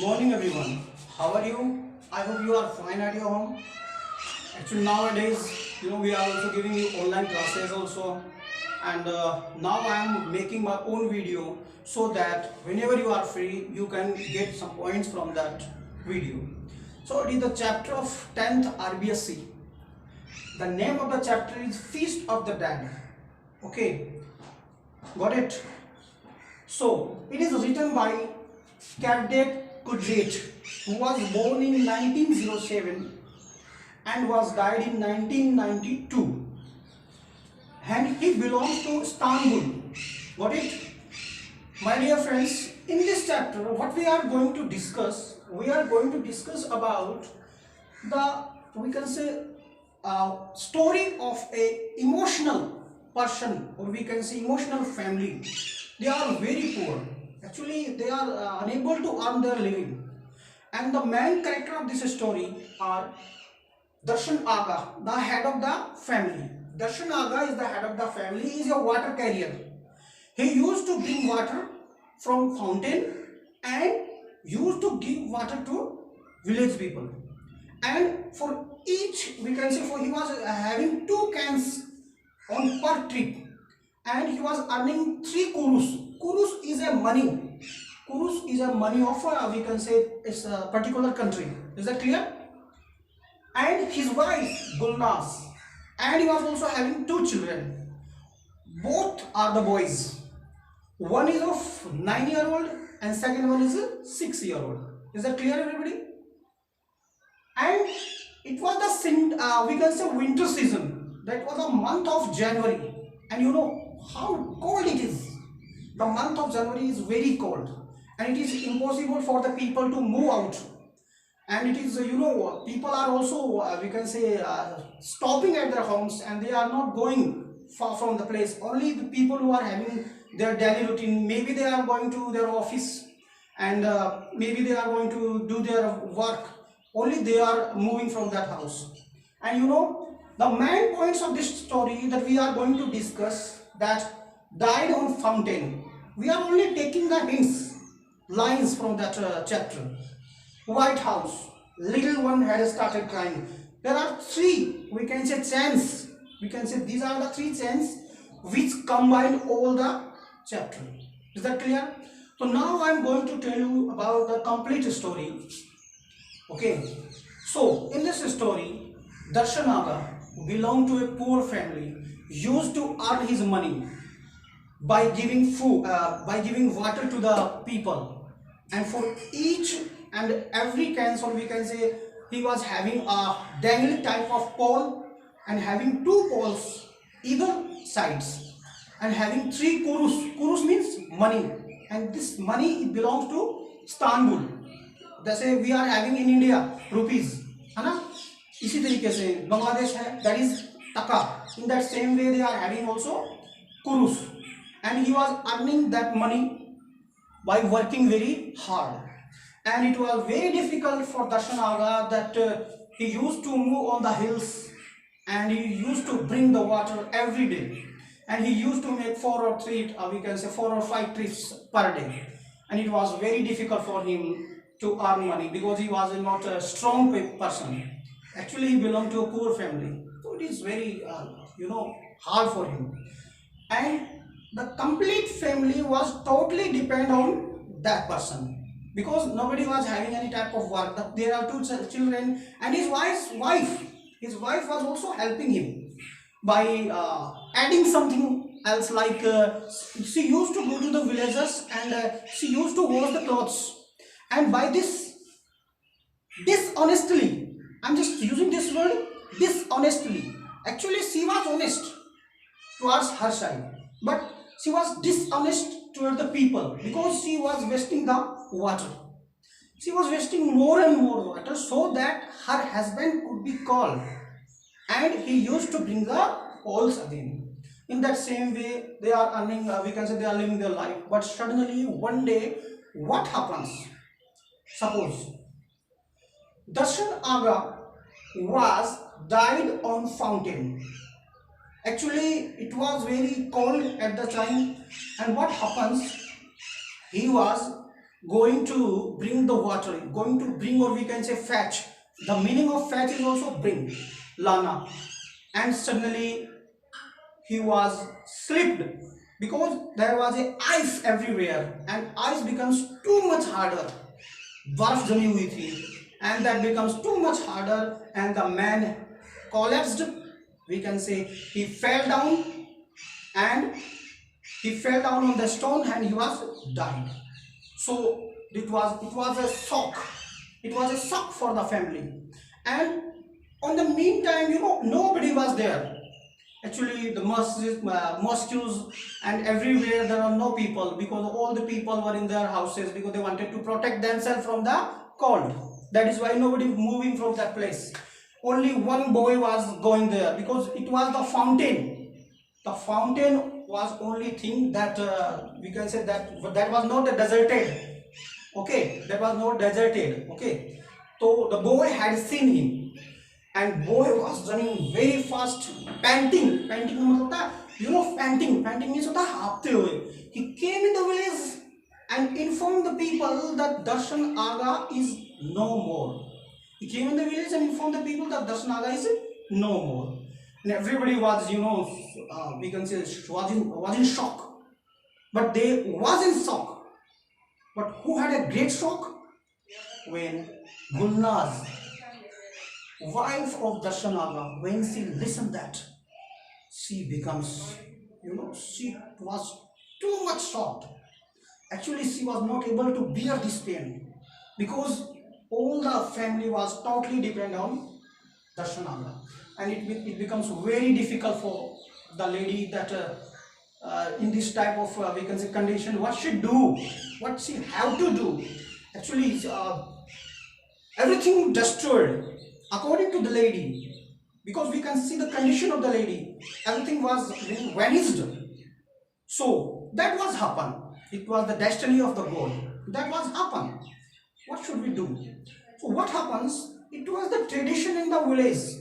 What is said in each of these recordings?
morning everyone. How are you? I hope you are fine at your home. Actually nowadays, we are also giving you online classes also, and now I am making my own video so that whenever you are free, you can get some points from that video. So it is the chapter of 10th RBSC. The name of the chapter is Feast of the Dead. Okay, got it? So it is written by Cadet Kudret, who was born in 1907 and was died in 1992, and he belongs to Istanbul. Got it? My dear friends, in this chapter what we are going to discuss, about the, we can say, story of a emotional person, or we can say emotional family. They are very poor. Actually they are unable to earn their living, and the main character of this story are Darshan Aga, the head of the family. Darshan Aga is the head of the family. He is a water carrier. He used to bring water from fountain and used to give water to village people. And for each, we can say, for he was having 2 cans on per trip, and he was earning 3 kurus. Kurus is a money. Kurus is a money of we can say it's a particular country. Is that clear? And his wife Gulnaz, and he was also having 2 children. Both are the boys. One is of 9-year-old and second one is a 6-year-old. Is that clear, everybody? And it was the we can say winter season. That was the month of January, and you know how cold it is. The month of January is very cold, and it is impossible for the people to move out. And it is, people are also, we can say, stopping at their homes, and they are not going far from the place. Only the people who are having their daily routine, maybe they are going to their office, and maybe they are going to do their work, only they are moving from that house. And the main points of this story that we are going to discuss, that died on fountain. We are only taking the hints, lines from that chapter. White House, little one had started crying. There are 3, we can say, chants. We can say these are the 3 chants which combine all the chapter. Is that clear? So now I am going to tell you about the complete story. Okay. So in this story, Darshan Aga belonged to a poor family, used to earn his money by giving food, by giving water to the people, and for each and every can, or we can say, he was having a dangling type of pole, and having 2 poles either sides, and having 3 kurus. Kurus means money, and this money belongs to Istanbul. जैसे we are having in India rupees, है ना? इसी तरीके से बांग्लादेश है, that is taka. In that same way they are having also kurus, and he was earning that money by working very hard. And it was very difficult for Darshan Aga, that he used to move on the hills, and he used to bring the water every day, and he used to make 4 or 3, we can say 4 or 5 trips per day, and it was very difficult for him to earn money because he was not a strong person. Actually he belonged to a poor family, so it is very hard for him, and the complete family was totally dependent on that person, because nobody was having any type of work. There are 2 children, and his wife was also helping him by adding something else, like she used to go to the villages, and she used to wash the clothes, and by this dishonestly, I'm just using this word, dishonestly, actually she was honest towards her side, but she was dishonest toward the people, because she was wasting the water. She was wasting more and more water so that her husband could be called, and he used to bring the poles again. In that same way they are earning, we can say they are living their life. But suddenly one day, what happens? Suppose Darshan Aga was died on fountain. Actually it was very cold at the time, and what happens, he was going to bring the water, going to bring, or we can say fetch. The meaning of fetch is also bring, lana. And suddenly he was slipped because there was a ice everywhere, and ice becomes too much harder. बर्फ जमी हुई थी, and that becomes too much harder, and the man collapsed. We can say he fell down, and he fell down on the stone, and he was died. So it was a shock. It was a shock for the family. And on the meantime, nobody was there. Actually, the mosques and everywhere there are no people, because all the people were in their houses because they wanted to protect themselves from the cold. That is why nobody moving from that place. Only one boy was going there because it was the fountain. The fountain was only thing that we can say that was not deserted. Okay, that was not deserted. Okay, so the boy had seen him, and boy was running very fast, panting का मतलब होता है, panting means होता है हाँफते हुए. He came in the village and informed the people that Darshan Aga is no more. He came in the village and informed the people that Darshan Aga is no more, and everybody was, we can say, was in shock. But they was in shock. But who had a great shock? When Gulnaz, wife of Darshan Aga, when she listened that, she becomes, she was too much shocked. Actually, she was not able to bear this pain because all the family was totally dependent on Darshan Aga, and it becomes very difficult for the lady that in this type of we can say condition, what she do, what she have to do. Actually, everything destroyed according to the lady, because we can see the condition of the lady, everything was vanished. So that was happen. It was the destiny of the God. That was happen. What should we do? So what happens? It was the tradition in the village.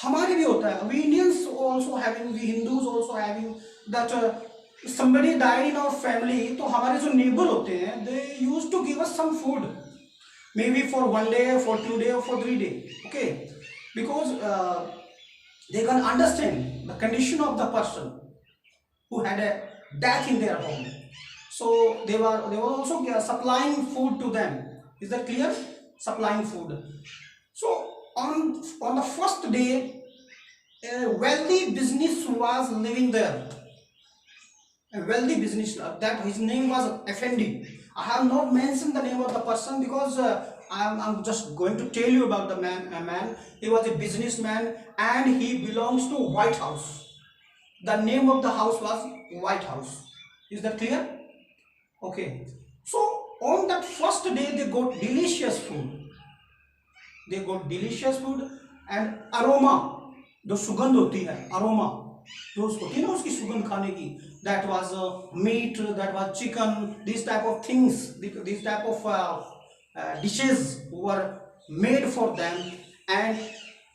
हमारे भी होता है. We Indians also having, we Hindus also having that if somebody died in our family, तो हमारे जो neighbor होते हैं, they used to give us some food, maybe for 1 day, for 2 days, or for 3 days. Okay, because they can understand the condition of the person who had a death in their home. So they were also supplying food to them. Is that clear? Supplying food. So on the first day, a wealthy business was living there. A wealthy business, that his name was Effendi. I have not mentioned the name of the person because I'm just going to tell you about the man. He was a businessman and he belongs to White House. The name of the house was White House. Is that clear? Okay. So on that first day they got delicious food. They got delicious food and aroma, जो सुगंध होती है, aroma, जो होती है ना उसकी सुगंध खाने की, that was meat, that was chicken, these type of things, these type of dishes were made for them, and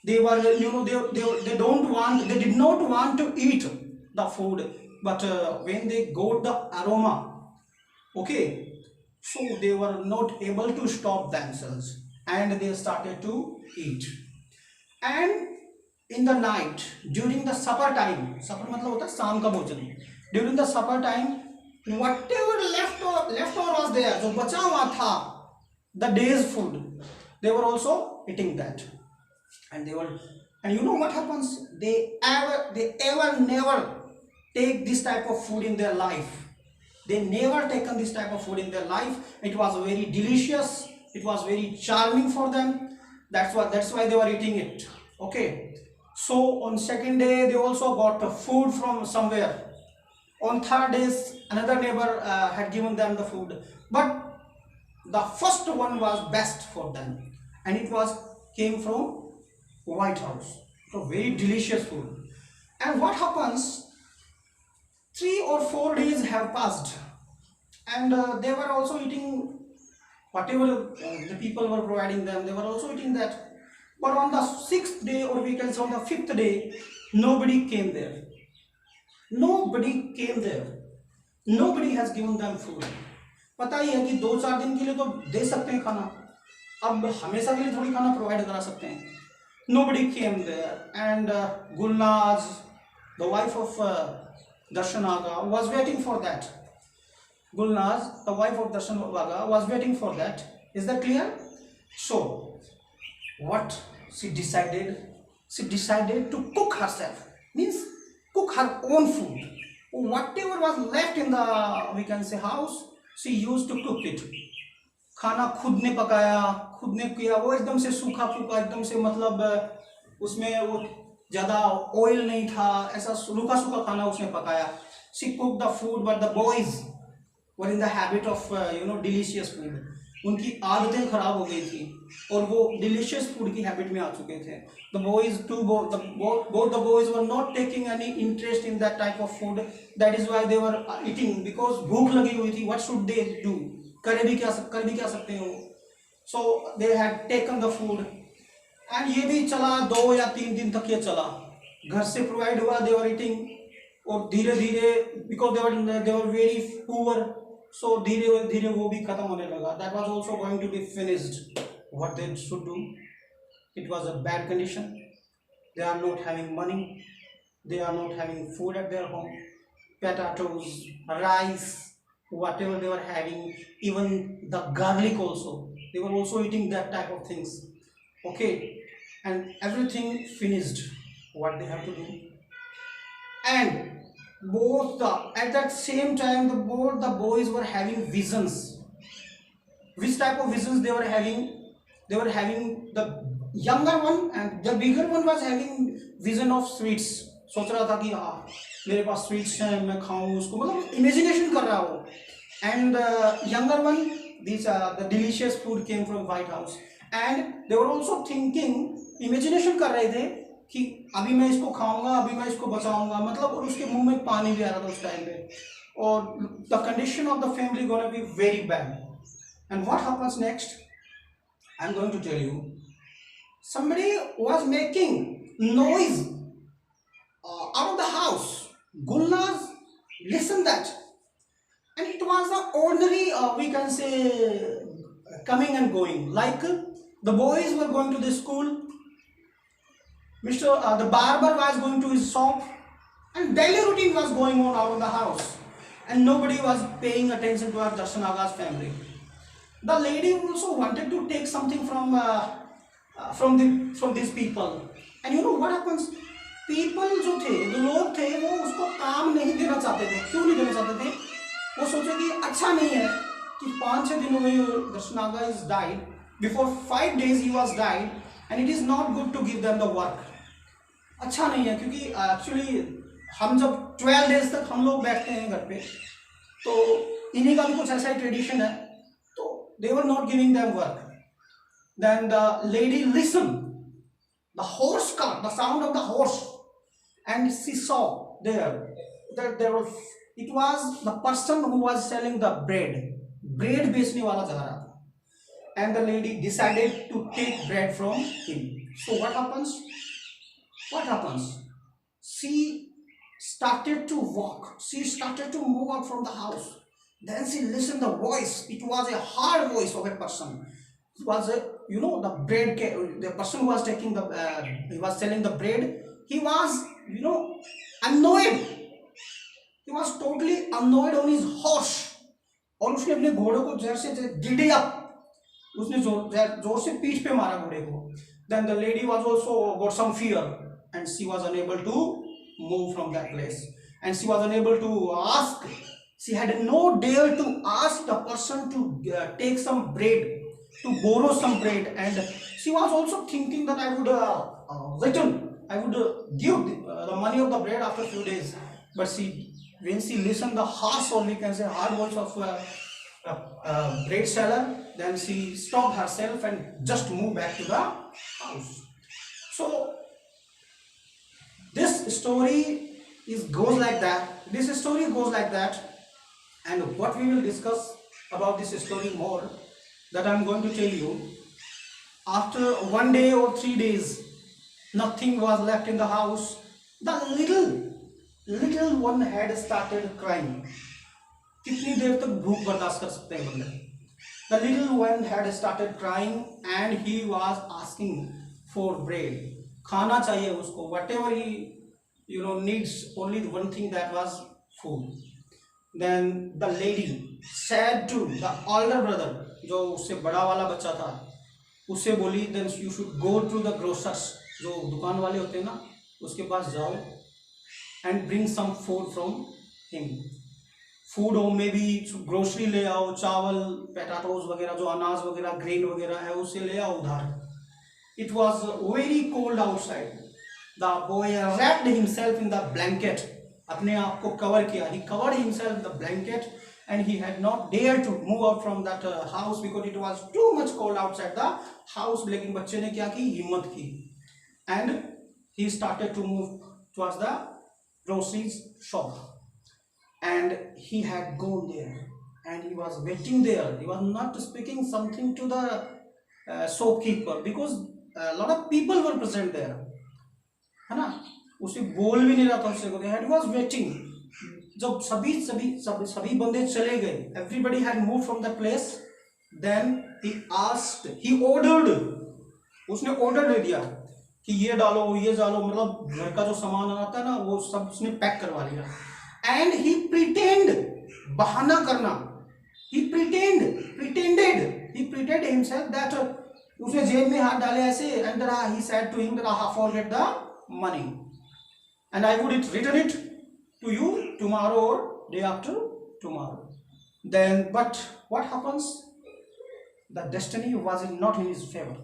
they were, they did not want to eat the food, but when they got the aroma, okay, so they were not able to stop themselves and they started to eat. And in the night, during the supper time, supper मतलब होता है शाम का भोजन, during the supper time, whatever leftover was there, जो बचा हुआ था, the day's food, they were also eating that. And you know what happens? They ever never take this type of food in their life. They never taken this type of food in their life. It was very delicious. It was very charming for them. That's why they were eating it. Okay. So on second day they also got food from somewhere. On third day another neighbor had given them the food. But the first one was best for them, and it came from White House. So very delicious food. And what happens? 3 or 4 days have passed, and they were also eating whatever the people were providing them. They were also eating that. But on the 6th day, or we can say on the 5th day, nobody came there. Nobody came there. Nobody has given them food. पता ही है कि 2-4 दिन के लिए तो दे सकते हैं खाना, अब हमेशा के लिए थोड़ी खाना प्रोवाइड करा सकते हैं. Nobody came there, and Gulnaz, the wife of Darshan Aga, was waiting for that. Gulnaz, the wife of Darshan Aga, was waiting for that. Is that clear? So, what she decided? She decided to cook herself. Means cook her own food. Whatever was left in the, we can say, house, she used to cook it. खाना खुद ने पकाया, खुद ने किया. वो एकदम से सूखा फूका, एकदम से मतलब उसमें वो ज़्यादा ऑयल नहीं था, ऐसा सूखा सूखा खाना उसने पकाया. She cooked the food, but the boys were in the habit of delicious food. उनकी आदतें खराब हो गई थी और वो डिलीशियस फूड की हैबिट में आ चुके थे. The boys both the boys were not taking any interest in that type of food. That is why they were eating, because भूख लगी हुई थी. What should they do? कर भी क्या सकते हैं वो. So they had taken the food, and ये भी चला 2 या 3 दिन तक ये चला. घर से प्रोवाइड हुआ, they were eating, और धीरे धीरे because they were very poor, so धीरे धीरे वो भी खत्म होने लगा. That was also going to be finished. What they should do? It was a bad condition. They are not having money. They are not having food at their home. Potatoes, rice, whatever they were having, even the garlic also, they were also eating that type of things. Okay, and everything finished. What they have to do? And at that same time, both the boys were having visions. Which type of visions they were having? They were having, the younger one and the bigger one was having vision of sweets. सोच रहा था कि हाँ मेरे पास sweets हैं, मैं खाऊं उसको, मतलब इमेजिनेशन कर रहा हूँ. And younger one, the delicious food came from White House, and they were also thinking, imagination कर रहे थे कि अभी मैं इसको खाऊंगा, अभी मैं इसको बचाऊंगा, मतलब, और उसके मुंह में पानी भी आ रहा था उस टाइम पे. और the condition of the family gonna be very bad. And what happens next? I'm going to tell you. Somebody was making noise out of the house. Gulnaz listened that, and it was an ordinary, we can say, coming and going. Like the boys were going to the school. The barber was going to his shop, and daily routine was going on out of the house, and nobody was paying attention to our Darshan Aga's family. The lady also wanted to take something from these people, and you know what happens? People जो लोग थे वो उसको काम नहीं देना चाहते थे. क्यों नहीं देना चाहते थे? वो सोचे कि अच्छा नहीं है कि 5-6 दिन हुए Darshan Aga is died. Before 5 days he was died, and it is not good to give them the work. अच्छा नहीं है, क्योंकि एक्चुअली हम जब 12 days तक हम लोग बैठते हैं घर पे, तो इन्हीं का भी कुछ ऐसा ही ट्रेडिशन है. तो they were not giving them work. Then the lady listened the horse cart, the sound of the horse, and she saw that there was, it was the person who was selling the bread बेचने वाला जा रहा था, and the lady decided to take bread from him. So what happens? She started to walk. She started to move out from the house. Then she listened the voice. It was a hard voice of a person. It was the bread, the person who was taking he was selling the bread. He was annoyed. He was totally annoyed on his horse. और उसने अपने घोड़े को जोर से giddy up, उसने जोर से पीठ पे मारा घोड़े को. Then the lady was also got some fear, and she was unable to move from that place, and she was unable to ask. She had no dare to ask the person to take some bread, to borrow some bread, and she was also thinking that I would give the money of the bread after a few days. But when she listened the harsh, or we can say hard voice of bread seller, then she stopped herself and just moved back to the house. So this story goes like that. And what we will discuss about this story more, that I'm going to tell you. After 1 day or 3 days, nothing was left in the house. The little one had started crying. कितनी देर तक भूख बर्दाश्त कर सकते हैं बंदे? The little one had started crying and he was asking for bread. खाना चाहिए उसको, whatever he needs, only one thing, that was food. Then the lady said to the older brother, जो उससे बड़ा वाला बच्चा था, उससे बोली, then you should go to the grocers, जो दुकान वाले होते हैं ना, उसके पास जाओ and bring some food from him. Food हो, मे बी ग्रोसरी ले आओ, चावल, पोटैटोज वगैरह, जो अनाज वगैरह, ग्रेन वगैरह है, उससे ले आओ उधार। It was very cold outside. The boy wrapped himself in the blanket, अपने आप को कवर किया, he covered himself the blanket and he had not dare to move out from that house because it was too much cold outside the house. लेकिन बच्चे ने क्या की, हिम्मत की and he started to move towards the groceries shop. And he had gone there and he was waiting there. He was not speaking something to the shopkeeper because a lot of people were present there, है ना. उसे बोल भी नहीं रहा था उससे, he was waiting. जब सभी बंदे चले गए, everybody had moved from that place, then he asked, he ordered, उसने ऑर्डर दे दिया कि ये डालो, मतलब घर का जो सामान आता है ना, वो सब उसने पैक करवा लिया. And he बहाना करना, he pretended himself that उसने जेब में हाथ डाले ऐसे, and he said to him that I forget the money and I would return it to you tomorrow or day after tomorrow. Then but what happens, the destiny was not in his favor.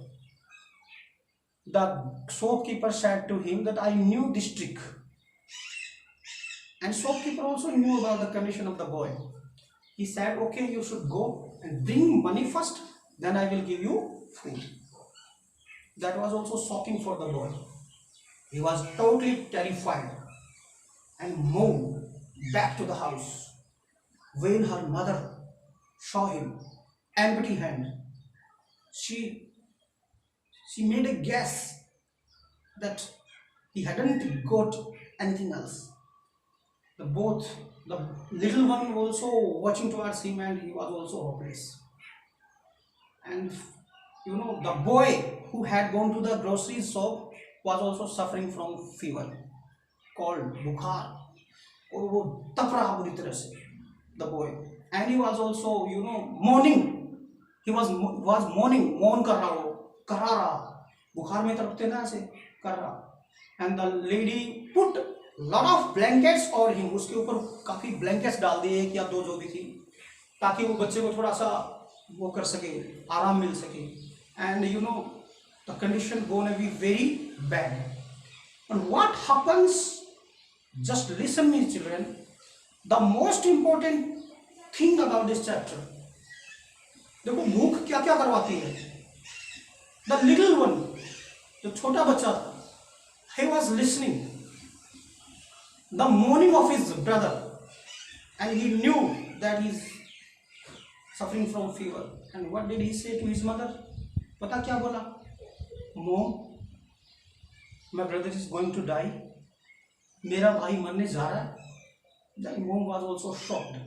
The shopkeeper said to him that I knew this trick. And shopkeeper also knew about the condition of the boy. He said, okay, you should go and bring money first, then I will give you food. That was also shocking for the boy. He was totally terrified and moved back to the house. When her mother saw him empty hand, she made a guess that he hadn't got anything else. The little one also watching towards him and he was also hopeless. And the boy who had gone to the grocery shop was also suffering from fever called bukhar, और वो तप रहा बुरी तरह से, the boy, and he was also mourning. He was mourning, mourn कर रहा, वो करा रहा, बुखार में तड़पते ना ऐसे कर रहा. And the lady put lot of blankets और him, उसके ऊपर काफी blankets डाल दिए, एक या दो जो भी थी, ताकि वो बच्चे को थोड़ा सा वो कर सके, आराम मिल सके. And the condition gonna be very bad. And what happens, just listen me children, the most important thing about this chapter, देखो भूख क्या क्या करवाती है. The little one, जो छोटा बच्चा था, he was listening the mourning of his brother and he knew that he is suffering from fever. And what did he say to his mother? पता क्या बोला? Mom, my brother is going to die. मेरा भाई मरने जा रहा है. Then mom was also shocked.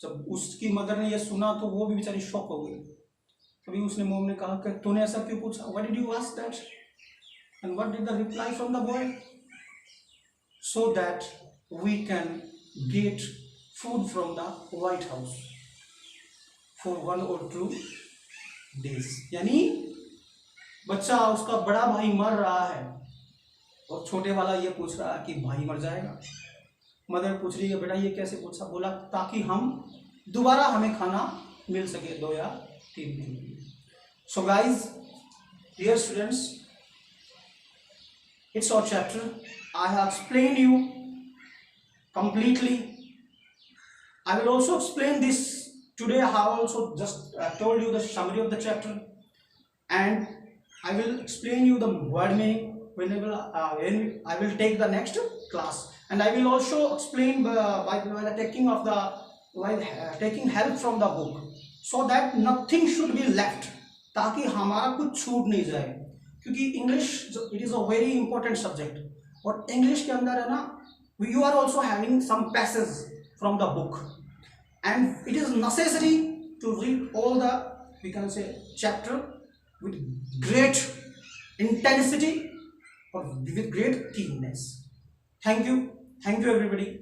जब उसकी मदर ने ये सुना तो वो भी बेचारी शॉक हो गई. तभी उसने मोम ने कहा कि तूने ऐसा क्यों पूछा? Why did you ask that? And what did the reply from the boy? So that we can get food from the White House for 1 or 2 days. यानी बच्चा, उसका बड़ा भाई मर रहा है और छोटे वाला ये पूछ रहा है कि भाई मर जाएगा. मदर पूछ रही है, बेटा ये कैसे पूछा? बोला ताकि हम दोबारा हमें खाना मिल सके 2 या 3 दिन. So guys, dear students, it's our chapter. I have explained you completely. I will also explain this today. I have also just told you the summary of the chapter, and I will explain you the word meaning whenever when I will take the next class. And I will also explain by taking help from the book, so that nothing should be left, ताकि हमारा कुछ छूट नहीं जाए. क्योंकि English it is a very important subject, और English के अंदर है ना, you are also having some passage from the book, and it is necessary to read all the, we can say, chapter with great intensity or with great keenness. Thank you everybody.